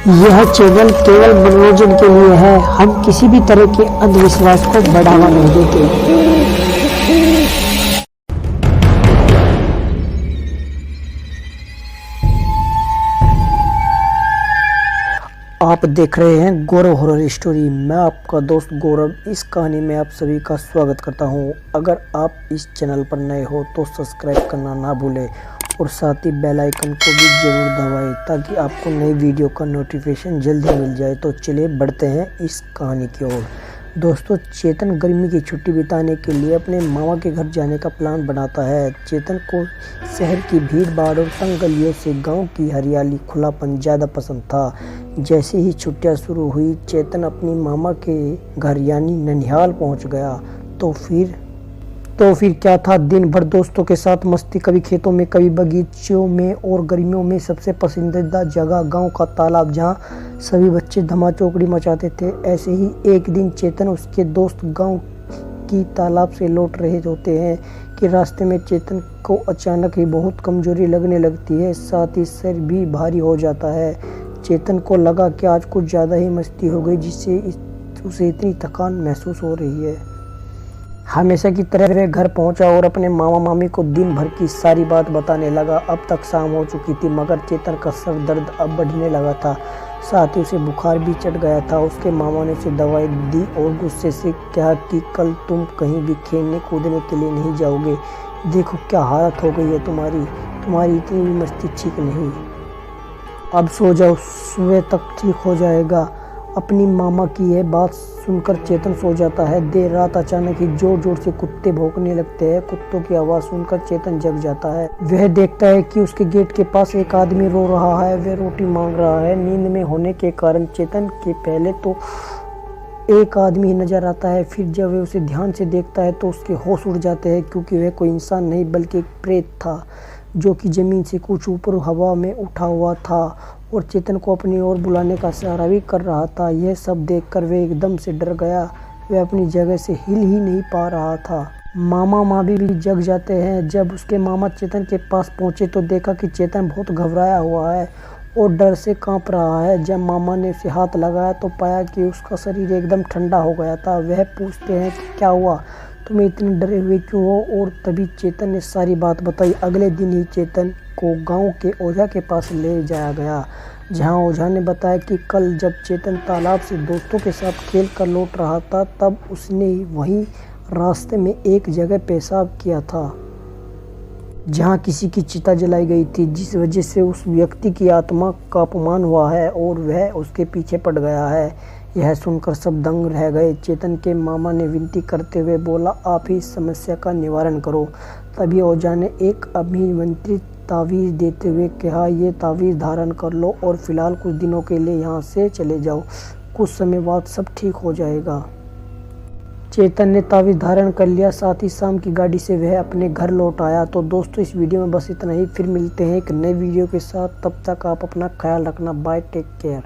यह चैनल केवल मनोरंजन के लिए है। हम किसी भी तरह के अंधविश्वास को बढ़ावा नहीं देते। आप देख रहे हैं गौरव हॉरर स्टोरी। मैं आपका दोस्त गौरव इस कहानी में आप सभी का स्वागत करता हूं। अगर आप इस चैनल पर नए हो तो सब्सक्राइब करना ना भूलें और साथ ही बेल आइकन को भी ज़रूर दबाएं ताकि आपको नई वीडियो का नोटिफिकेशन जल्दी मिल जाए। तो चलिए बढ़ते हैं इस कहानी की ओर। दोस्तों, चेतन गर्मी की छुट्टी बिताने के लिए अपने मामा के घर जाने का प्लान बनाता है। चेतन को शहर की भीड़ भाड़ और तंग गलियों से गांव की हरियाली खुलापन ज़्यादा पसंद था। जैसे ही छुट्टियां शुरू हुई, चेतन अपनी मामा के घर यानी ननिहाल पहुंच गया। तो फिर क्या था, दिन भर दोस्तों के साथ मस्ती, कभी खेतों में कभी बगीचों में, और गर्मियों में सबसे पसंदीदा जगह गांव का तालाब जहां सभी बच्चे धमाचौकड़ी मचाते थे। ऐसे ही एक दिन चेतन उसके दोस्त गांव की तालाब से लौट रहे होते हैं कि रास्ते में चेतन को अचानक ही बहुत कमजोरी लगने लगती है, साथ ही सिर भी भारी हो जाता है। चेतन को लगा कि आज कुछ ज़्यादा ही मस्ती हो गई जिससे उसे इतनी थकान महसूस हो रही है। हमेशा की तरह वह घर पहुंचा और अपने मामा मामी को दिन भर की सारी बात बताने लगा। अब तक शाम हो चुकी थी मगर चेतन का सर दर्द अब बढ़ने लगा था, साथ ही उसे बुखार भी चढ़ गया था। उसके मामा ने उसे दवाई दी और गुस्से से कहा कि कल तुम कहीं भी खेलने कूदने के लिए नहीं जाओगे। देखो क्या हालत हो गई है तुम्हारी इतनी भी मस्ती ठीक नहीं। अब सो जाओ, सुबह तक ठीक हो जाएगा। अपनी मामा की यह बात सुनकर चेतन सो जाता है। देर रात अचानक ही जोर जोर से कुत्ते भौंकने लगते हैं। कुत्तों की आवाज़ सुनकर चेतन जग जाता है। वह देखता है कि उसके गेट के पास एक आदमी रो रहा है, वह रोटी मांग रहा है। नींद में होने के कारण चेतन के पहले तो एक आदमी नजर आता है, फिर जब वह उसे ध्यान से देखता है तो उसके होश उड़ जाते हैं, क्योंकि वह कोई इंसान नहीं बल्कि एक प्रेत था जो कि जमीन से कुछ ऊपर हवा में उठा हुआ था और चेतन को अपनी ओर बुलाने का इशारा भी कर रहा था। यह सब देखकर वह एकदम से डर गया। वह अपनी जगह से हिल ही नहीं पा रहा था। मामा मामी भी जग जाते हैं। जब उसके मामा चेतन के पास पहुंचे तो देखा कि चेतन बहुत घबराया हुआ है और डर से कांप रहा है। जब मामा ने उसे हाथ लगाया तो पाया कि उसका शरीर एकदम ठंडा हो गया था। वह पूछते हैं कि क्या हुआ, तुम्हें इतने डरे हुए क्यों हो? और तभी चेतन ने सारी बात बताई। अगले दिन ही चेतन को गांव के ओझा के पास ले जाया गया, जहां ओझा ने बताया कि कल जब चेतन तालाब से दोस्तों के साथ खेल कर लौट रहा था तब उसने वहीं रास्ते में एक जगह पेशाब किया था जहां किसी की चिता जलाई गई थी, जिस वजह से उस व्यक्ति की आत्मा का अपमान हुआ है और वह उसके पीछे पड़ गया है। यह सुनकर सब दंग रह गए। चेतन के मामा ने विनती करते हुए बोला, आप ही इस समस्या का निवारण करो। तभी ओझा ने एक अभिमंत्रित तावीज़ देते हुए कहा, ये तावीज़ धारण कर लो और फिलहाल कुछ दिनों के लिए यहाँ से चले जाओ, कुछ समय बाद सब ठीक हो जाएगा। चेतन ने तावीज़ धारण कर लिया। साथ ही शाम की गाड़ी से वह अपने घर लौट आया। तो दोस्तों, इस वीडियो में बस इतना ही। फिर मिलते हैं एक नए वीडियो के साथ। तब तक आप अपना ख्याल रखना। Bye, take care.